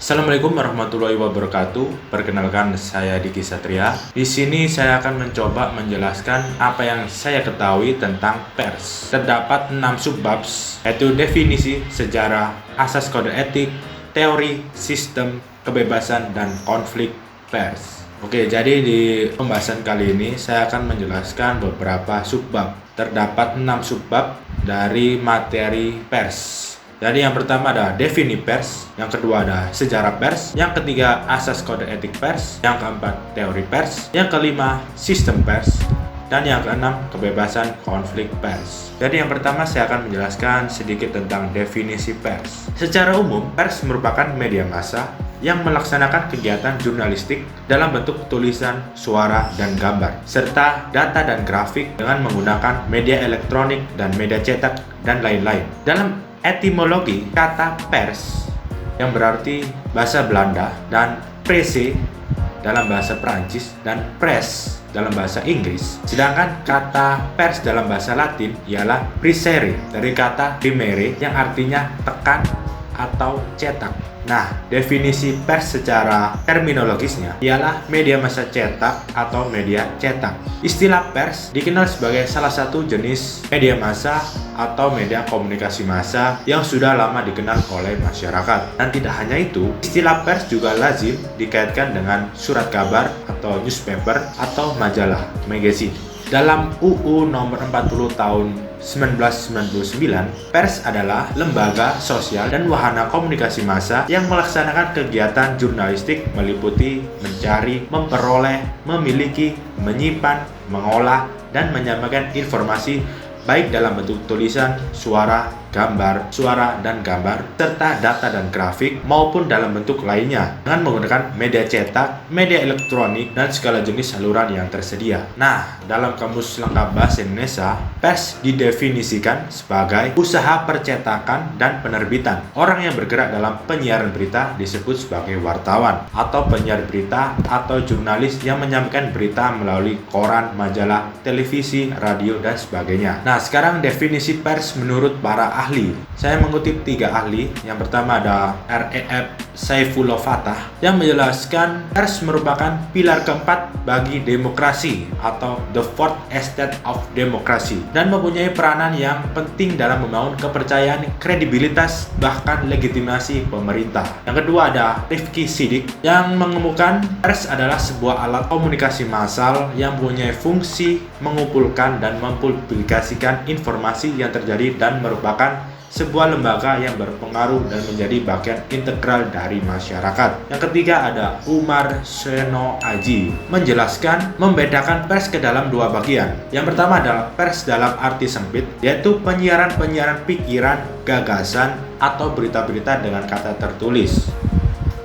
Assalamualaikum warahmatullahi wabarakatuh. Perkenalkan, saya Diki Satria. Di sini saya akan mencoba menjelaskan apa yang saya ketahui tentang pers. Terdapat 6 subbab, yaitu definisi, sejarah, asas kode etik, teori, sistem, kebebasan, dan konflik pers. Oke, jadi di pembahasan kali ini saya akan menjelaskan beberapa subbab. Terdapat 6 subbab dari materi pers. Jadi yang pertama ada definisi pers, yang kedua ada sejarah pers, yang ketiga asas kode etik pers, yang keempat teori pers, yang kelima sistem pers, dan yang keenam kebebasan konflik pers. Jadi yang pertama saya akan menjelaskan sedikit tentang definisi pers. Secara umum, pers merupakan media massa yang melaksanakan kegiatan jurnalistik dalam bentuk tulisan, suara, dan gambar, serta data dan grafik dengan menggunakan media elektronik dan media cetak dan lain-lain. Dalam etimologi kata pers yang berarti bahasa Belanda dan presse dalam bahasa Prancis dan press dalam bahasa Inggris. Sedangkan kata pers dalam bahasa Latin ialah pressere dari kata primere yang artinya tekan atau cetak. Nah, definisi pers secara terminologisnya ialah media massa cetak atau media cetak. Istilah pers dikenal sebagai salah satu jenis media massa atau media komunikasi massa yang sudah lama dikenal oleh masyarakat. Dan tidak hanya itu, istilah pers juga lazim dikaitkan dengan surat kabar atau newspaper atau majalah, magazine. Dalam UU nomor 40 tahun 1999, pers adalah lembaga sosial dan wahana komunikasi massa yang melaksanakan kegiatan jurnalistik meliputi mencari, memperoleh, memiliki, menyimpan, mengolah, dan menyampaikan informasi baik dalam bentuk tulisan, suara, dan gambar, serta data dan grafik maupun dalam bentuk lainnya dengan menggunakan media cetak, media elektronik, dan segala jenis saluran yang tersedia. Nah, dalam Kamus Lengkap Bahasa Indonesia, pers didefinisikan sebagai usaha percetakan dan penerbitan. Orang yang bergerak dalam penyiaran berita disebut sebagai wartawan atau penyiar berita atau jurnalis yang menyampaikan berita melalui koran, majalah, televisi, radio, dan sebagainya. Nah, sekarang definisi pers menurut para ahli. Saya mengutip 3 ahli. Yang pertama ada R.E.F. Saifullah Fatah yang menjelaskan pers merupakan pilar keempat bagi demokrasi atau the fourth estate of democracy dan mempunyai peranan yang penting dalam membangun kepercayaan, kredibilitas, bahkan legitimasi pemerintah. Yang kedua ada Rifki Sidik yang mengemukakan pers adalah sebuah alat komunikasi massal yang mempunyai fungsi mengumpulkan dan mempublikasikan informasi yang terjadi dan merupakan sebuah lembaga yang berpengaruh dan menjadi bagian integral dari masyarakat. Yang ketiga ada Umar Seno Aji menjelaskan membedakan pers ke dalam 2 bagian. Yang pertama adalah pers dalam arti sempit, yaitu penyiaran pikiran, gagasan, atau berita-berita dengan kata tertulis.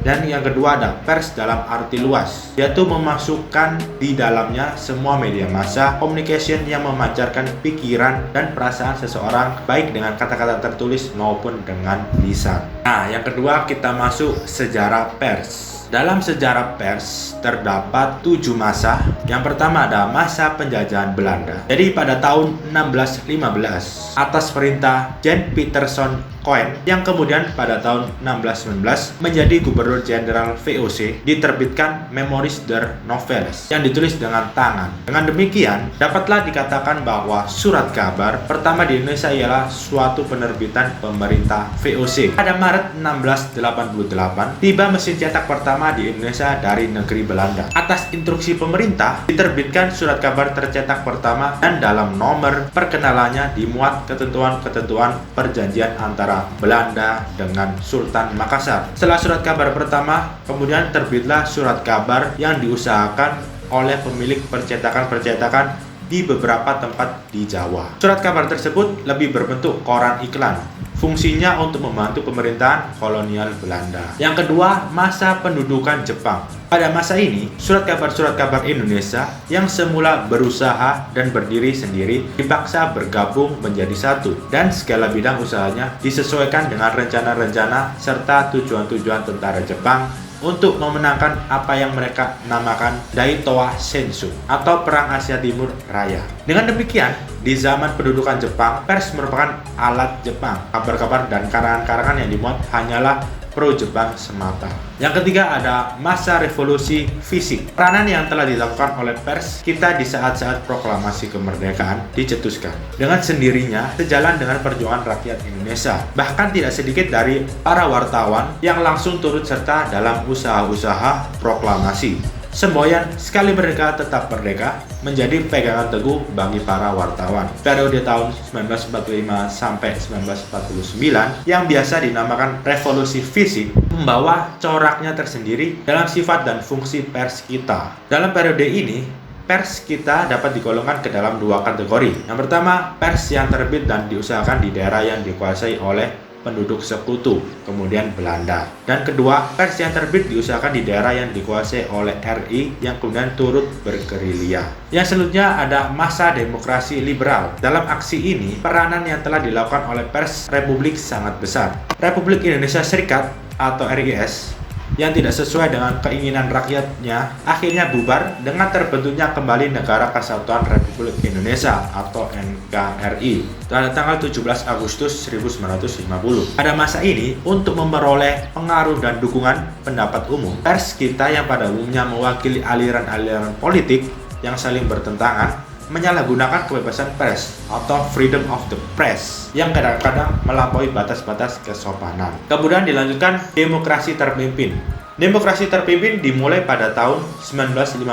Dan yang kedua ada pers dalam arti luas, yaitu memasukkan di dalamnya semua media massa communication yang memancarkan pikiran dan perasaan seseorang baik dengan kata-kata tertulis maupun dengan lisan. Nah, yang kedua kita masuk sejarah pers. Dalam sejarah pers terdapat 7 masa. Yang pertama ada masa penjajahan Belanda. Jadi pada tahun 1615 atas perintah Jan Pieterszoon Coen yang kemudian pada tahun 1619 menjadi Gubernur Jenderal VOC diterbitkan Memoires der Novelles yang ditulis dengan tangan. Dengan demikian dapatlah dikatakan bahwa surat kabar pertama di Indonesia ialah suatu penerbitan pemerintah VOC. Pada Maret 1688 tiba mesin cetak pertama di Indonesia dari negeri Belanda. Atas instruksi pemerintah diterbitkan surat kabar tercetak pertama dan dalam nomor perkenalannya dimuat ketentuan-ketentuan perjanjian antara Belanda dengan Sultan Makassar. Setelah surat kabar pertama, kemudian terbitlah surat kabar yang diusahakan oleh pemilik percetakan-percetakan di beberapa tempat di Jawa. Surat kabar tersebut lebih berbentuk koran iklan. Fungsinya untuk membantu pemerintahan kolonial Belanda. Yang kedua, masa pendudukan Jepang. Pada masa ini, surat kabar Indonesia yang semula berusaha dan berdiri sendiri dipaksa bergabung menjadi satu dan segala bidang usahanya disesuaikan dengan rencana-rencana serta tujuan-tujuan tentara Jepang untuk memenangkan apa yang mereka namakan Daitoa Sensu atau Perang Asia Timur Raya. Dengan demikian, di zaman pendudukan Jepang, pers merupakan alat Jepang. Kabar-kabar dan karangan-karangan yang dimuat hanyalah pro-Jepang semata. Yang ketiga ada masa revolusi fisik. Peranan yang telah dilakukan oleh pers kita di saat-saat proklamasi kemerdekaan dicetuskan dengan sendirinya sejalan dengan perjuangan rakyat Indonesia. Bahkan tidak sedikit dari para wartawan yang langsung turut serta dalam usaha-usaha proklamasi. Semboyan sekali merdeka tetap merdeka menjadi pegangan teguh bagi para wartawan. Periode tahun 1945 sampai 1949 yang biasa dinamakan revolusi fisik membawa coraknya tersendiri dalam sifat dan fungsi pers kita. Dalam periode ini, pers kita dapat digolongkan ke dalam dua kategori. Yang pertama, pers yang terbit dan diusahakan di daerah yang dikuasai oleh penduduk sekutu, kemudian Belanda. Dan kedua, pers yang terbit diusahakan di daerah yang dikuasai oleh RI yang kemudian turut bergerilya. Yang selanjutnya ada masa demokrasi liberal. Dalam aksi ini, peranan yang telah dilakukan oleh pers Republik sangat besar. Republik Indonesia Serikat atau RIS yang tidak sesuai dengan keinginan rakyatnya akhirnya bubar dengan terbentuknya kembali Negara Kesatuan Republik Indonesia atau NKRI pada tanggal 17 Agustus 1950. Pada masa ini, untuk memperoleh pengaruh dan dukungan pendapat umum, pers kita yang pada umumnya mewakili aliran-aliran politik yang saling bertentangan menyalahgunakan kebebasan pers atau freedom of the press yang kadang-kadang melampaui batas-batas kesopanan. Kemudian dilanjutkan demokrasi terpimpin. Demokrasi terpimpin dimulai pada tahun 1959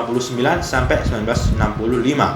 sampai 1965.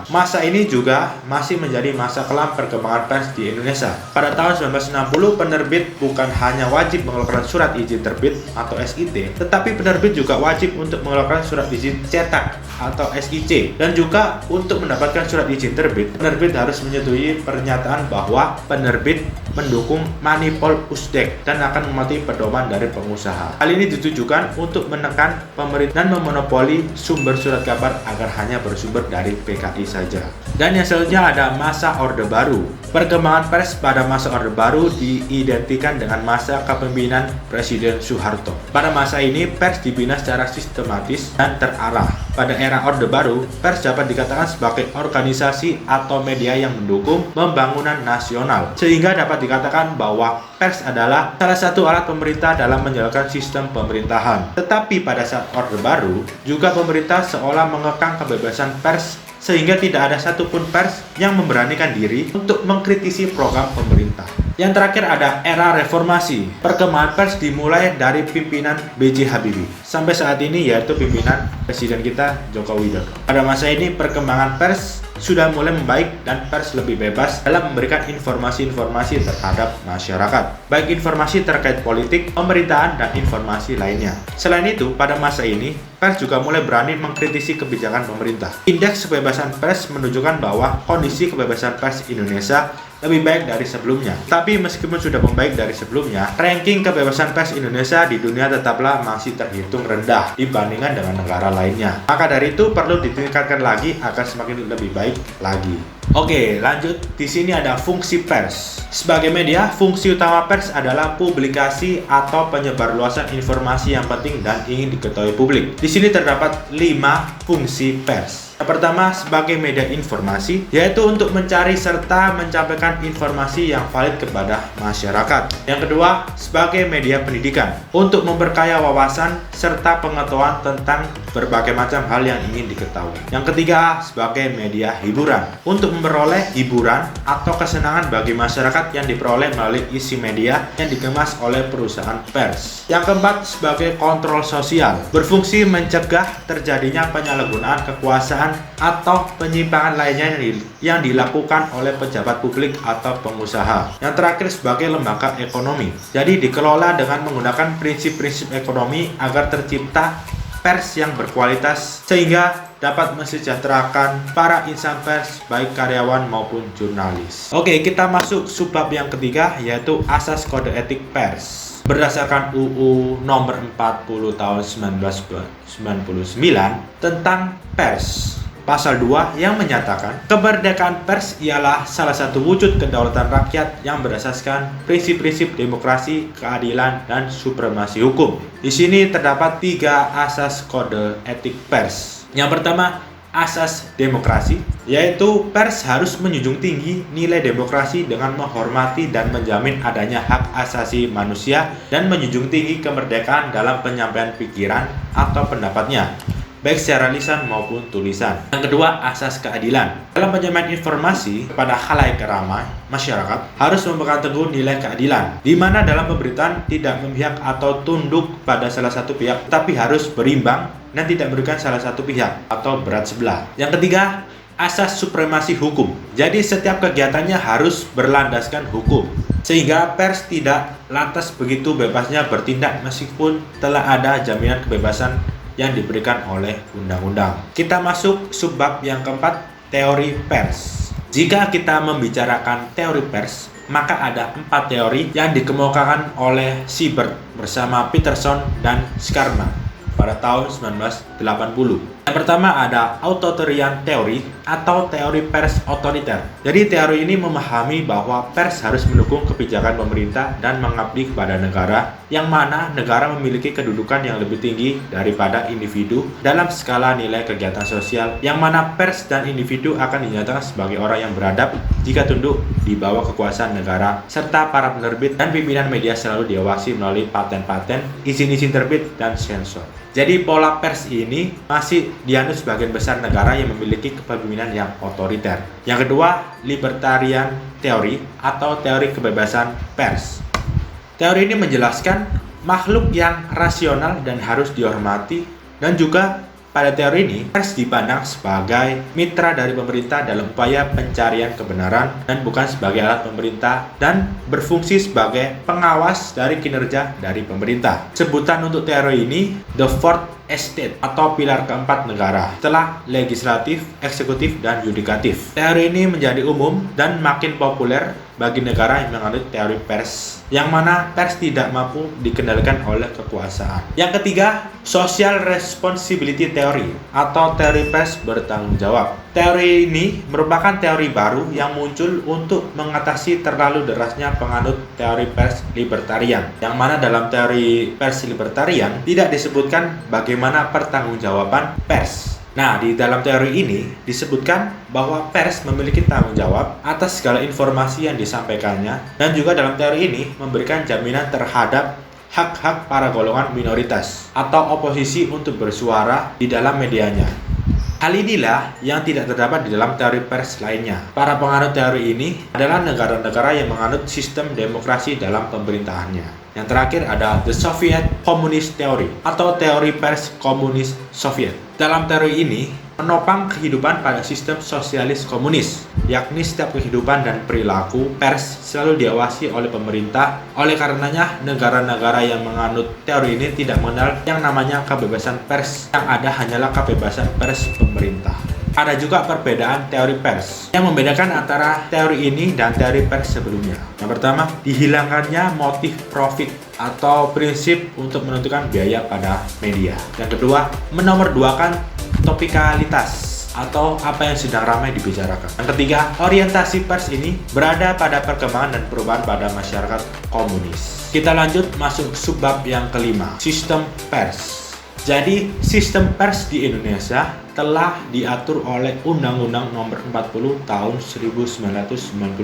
Masa ini juga masih menjadi masa kelam perkembangan pers di Indonesia. Pada tahun 1960, penerbit bukan hanya wajib mengeluarkan surat izin terbit atau SIT, tetapi penerbit juga wajib untuk mengeluarkan surat izin cetak atau SIC. Dan juga untuk mendapatkan surat izin terbit, penerbit harus menyetujui pernyataan bahwa penerbit mendukung monopol pusdek dan akan mematuhi pedoman dari pengusaha. Hal ini ditujukan untuk menekan pemerintah dan memonopoli sumber surat kabar agar hanya bersumber dari PKI saja. Dan yang selanjutnya ada masa Orde Baru. Perkembangan pers pada masa Orde Baru diidentikan dengan masa kepemimpinan Presiden Soeharto. Pada masa ini, pers dibina secara sistematis dan terarah. Pada era Orde Baru, pers dapat dikatakan sebagai organisasi atau media yang mendukung pembangunan nasional, sehingga dapat dikatakan bahwa pers adalah salah satu alat pemerintah dalam menjalankan sistem pemerintahan. Tetapi pada saat Orde Baru, juga pemerintah seolah mengekang kebebasan pers sehingga tidak ada satupun pers yang memberanikan diri untuk mengkritisi program pemerintah. Yang terakhir ada era reformasi. Perkembangan pers dimulai dari pimpinan B.J. Habibie sampai saat ini, yaitu pimpinan Presiden kita Joko Widodo. Pada masa ini perkembangan pers sudah mulai membaik dan pers lebih bebas dalam memberikan informasi-informasi terhadap masyarakat, baik informasi terkait politik, pemerintahan, dan informasi lainnya. Selain itu, pada masa ini, pers juga mulai berani mengkritisi kebijakan pemerintah. Indeks kebebasan pers menunjukkan bahwa kondisi kebebasan pers Indonesia lebih baik dari sebelumnya. Tapi meskipun sudah membaik dari sebelumnya, ranking kebebasan pers Indonesia di dunia tetaplah masih terhitung rendah dibandingkan dengan negara lainnya. Maka dari itu perlu ditingkatkan lagi agar semakin lebih baik lagi. Oke, lanjut. Di sini ada fungsi pers. Sebagai media, fungsi utama pers adalah publikasi atau penyebarluasan informasi yang penting dan ingin diketahui publik. Di sini terdapat 5 fungsi pers. Yang pertama, sebagai media informasi, yaitu untuk mencari serta menyampaikan informasi yang valid kepada masyarakat. Yang kedua, sebagai media pendidikan, untuk memperkaya wawasan serta pengetahuan tentang berbagai macam hal yang ingin diketahui. Yang ketiga, sebagai media hiburan, untuk memperoleh hiburan atau kesenangan bagi masyarakat yang diperoleh melalui isi media yang dikemas oleh perusahaan pers. Yang keempat, sebagai kontrol sosial, berfungsi mencegah terjadinya penyalahgunaan kekuasaan atau penyimpangan lainnya yang dilakukan oleh pejabat publik atau pengusaha. Yang terakhir, sebagai lembaga ekonomi, jadi dikelola dengan menggunakan prinsip-prinsip ekonomi agar tercipta pers yang berkualitas sehingga dapat mensejahterakan para insan pers, baik karyawan maupun jurnalis. Oke, kita masuk subbab yang ketiga, yaitu asas kode etik pers. Berdasarkan UU nomor 40 tahun 1999 tentang pers, Pasal 2 yang menyatakan kemerdekaan pers ialah salah satu wujud kedaulatan rakyat yang berdasarkan prinsip-prinsip demokrasi, keadilan, dan supremasi hukum. Di sini terdapat 3 asas kode etik pers. Yang pertama, asas demokrasi, yaitu pers harus menjunjung tinggi nilai demokrasi dengan menghormati dan menjamin adanya hak asasi manusia dan menjunjung tinggi kemerdekaan dalam penyampaian pikiran atau pendapatnya, baik secara lisan maupun tulisan. Yang kedua, asas keadilan. Dalam penyampaian informasi kepada khalayak ramai, masyarakat harus memegang teguh nilai keadilan, di mana dalam pemberitaan tidak memihak atau tunduk pada salah satu pihak, tapi harus berimbang dan tidak merugikan salah satu pihak atau berat sebelah. Yang ketiga, asas supremasi hukum. Jadi setiap kegiatannya harus berlandaskan hukum, sehingga pers tidak lantas begitu bebasnya bertindak meskipun telah ada jaminan kebebasan yang diberikan oleh undang-undang. Kita masuk subbab yang keempat, teori pers. Jika kita membicarakan teori pers, maka ada 4 teori yang dikemukakan oleh Siebert bersama Peterson dan Scarman pada tahun 1980. Yang pertama ada authoritarian theory atau teori pers otoriter. Jadi teori ini memahami bahwa pers harus mendukung kebijakan pemerintah dan mengabdi kepada negara, yang mana negara memiliki kedudukan yang lebih tinggi daripada individu dalam skala nilai kegiatan sosial, yang mana pers dan individu akan dinyatakan sebagai orang yang beradab jika tunduk di bawah kekuasaan negara, serta para penerbit dan pimpinan media selalu diawasi melalui paten-paten, izin-izin terbit, dan sensor. Jadi pola pers ini masih dianut sebagian besar negara yang memiliki kepemimpinan yang otoriter. Yang kedua, libertarian theory atau teori kebebasan pers. Teori ini menjelaskan makhluk yang rasional dan harus dihormati, dan juga pada teori ini pers dipandang sebagai mitra dari pemerintah dalam upaya pencarian kebenaran dan bukan sebagai alat pemerintah, dan berfungsi sebagai pengawas dari kinerja dari pemerintah. Sebutan untuk teori ini the fourth estate atau pilar keempat negara setelah legislatif, eksekutif, dan yudikatif. Teori ini menjadi umum dan makin populer bagi negara yang menganut teori pers, yang mana pers tidak mampu dikendalikan oleh kekuasaan. Yang ketiga, social responsibility theory atau teori pers bertanggung jawab. Teori ini merupakan teori baru yang muncul untuk mengatasi terlalu derasnya penganut teori pers libertarian, yang mana dalam teori pers libertarian tidak disebutkan bagaimana pertanggungjawaban pers. Nah, di dalam teori ini disebutkan bahwa pers memiliki tanggung jawab atas segala informasi yang disampaikannya, dan juga dalam teori ini memberikan jaminan terhadap hak-hak para golongan minoritas atau oposisi untuk bersuara di dalam medianya. Hal inilah yang tidak terdapat di dalam teori pers lainnya. Para penganut teori ini adalah negara-negara yang menganut sistem demokrasi dalam pemerintahannya. Yang terakhir ada The Soviet Communist Theory atau teori pers komunis Soviet. Dalam teori ini menopang kehidupan pada sistem sosialis komunis, yakni setiap kehidupan dan perilaku pers selalu diawasi oleh pemerintah. Oleh karenanya, negara-negara yang menganut teori ini tidak mengenal yang namanya kebebasan pers, yang ada hanyalah kebebasan pers pemerintah. Ada juga perbedaan teori pers yang membedakan antara teori ini dan teori pers sebelumnya. Yang pertama, dihilangkannya motif profit atau prinsip untuk menentukan biaya pada media. Yang kedua, menomorduakan topikalitas atau apa yang sedang ramai dibicarakan. Yang ketiga, orientasi pers ini berada pada perkembangan dan perubahan pada masyarakat komunis. Kita lanjut masuk subbab yang kelima, sistem pers. Jadi, sistem pers di Indonesia telah diatur oleh Undang-Undang Nomor 40 Tahun 1999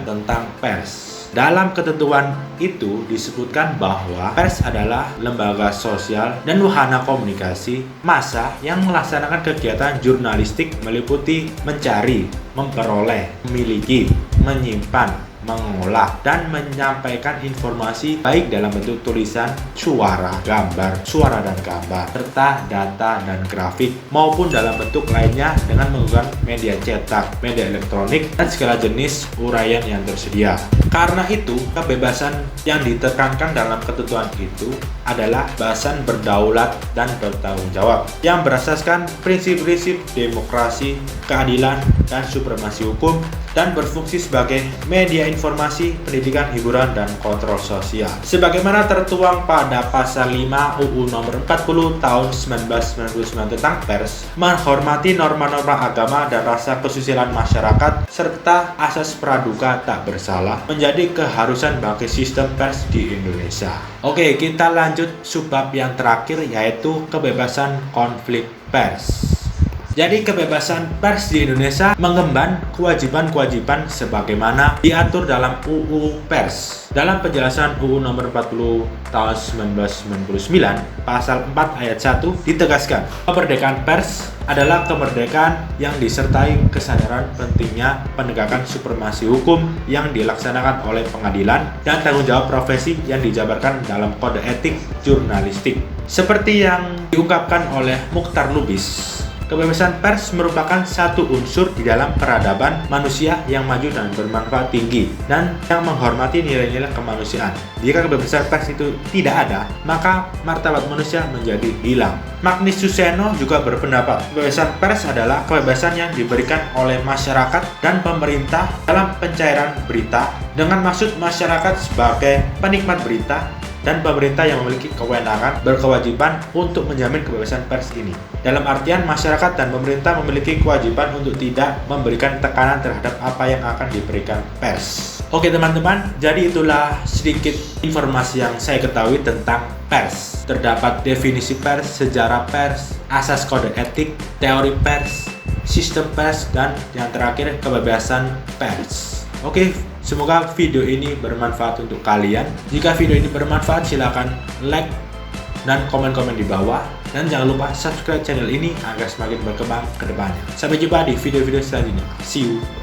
tentang pers. Dalam ketentuan itu disebutkan bahwa pers adalah lembaga sosial dan wahana komunikasi massa yang melaksanakan kegiatan jurnalistik meliputi mencari, memperoleh, memiliki, menyimpan, mengolah, dan menyampaikan informasi baik dalam bentuk tulisan, suara, gambar, suara dan gambar, serta data dan grafik, maupun dalam bentuk lainnya dengan menggunakan media cetak, media elektronik, dan segala jenis uraian yang tersedia. Karena itu, kebebasan yang ditekankan dalam ketentuan itu adalah bahasan berdaulat dan bertanggung jawab yang berasaskan prinsip-prinsip demokrasi, keadilan, dan supremasi hukum, dan berfungsi sebagai media informasi, pendidikan, hiburan, dan kontrol sosial. Sebagaimana tertuang pada pasal 5 UU Nomor 40 Tahun 1999 tentang pers, menghormati norma-norma agama dan rasa kesusilaan masyarakat, serta asas praduga tak bersalah, menjadi keharusan bagi sistem pers di Indonesia. Oke, kita lanjut subbab yang terakhir, yaitu kebebasan konflik pers. Jadi kebebasan pers di Indonesia mengemban kewajiban-kewajiban sebagaimana diatur dalam UU Pers. Dalam penjelasan UU Nomor 40 Tahun 1999, Pasal 4 Ayat 1 ditegaskan, kemerdekaan pers adalah kemerdekaan yang disertai kesadaran pentingnya penegakan supremasi hukum yang dilaksanakan oleh pengadilan dan tanggung jawab profesi yang dijabarkan dalam kode etik jurnalistik. Seperti yang diungkapkan oleh Muchtar Lubis, kebebasan pers merupakan satu unsur di dalam peradaban manusia yang maju dan bermanfaat tinggi dan yang menghormati nilai-nilai kemanusiaan. Jika kebebasan pers itu tidak ada, maka martabat manusia menjadi hilang. Magnis Suseno juga berpendapat, kebebasan pers adalah kebebasan yang diberikan oleh masyarakat dan pemerintah dalam pencairan berita dengan maksud masyarakat sebagai penikmat berita dan pemerintah yang memiliki kewenangan berkewajiban untuk menjamin kebebasan pers ini. Dalam artian masyarakat dan pemerintah memiliki kewajiban untuk tidak memberikan tekanan terhadap apa yang akan diberikan pers. Oke teman-teman, jadi itulah sedikit informasi yang saya ketahui tentang pers. Terdapat definisi pers, sejarah pers, asas kode etik, teori pers, sistem pers, dan yang terakhir kebebasan pers. Oke, semoga video ini bermanfaat untuk kalian. Jika video ini bermanfaat, silakan like dan komen-komen di bawah. Dan jangan lupa subscribe channel ini agar semakin berkembang ke depannya. Sampai jumpa di video-video selanjutnya. See you.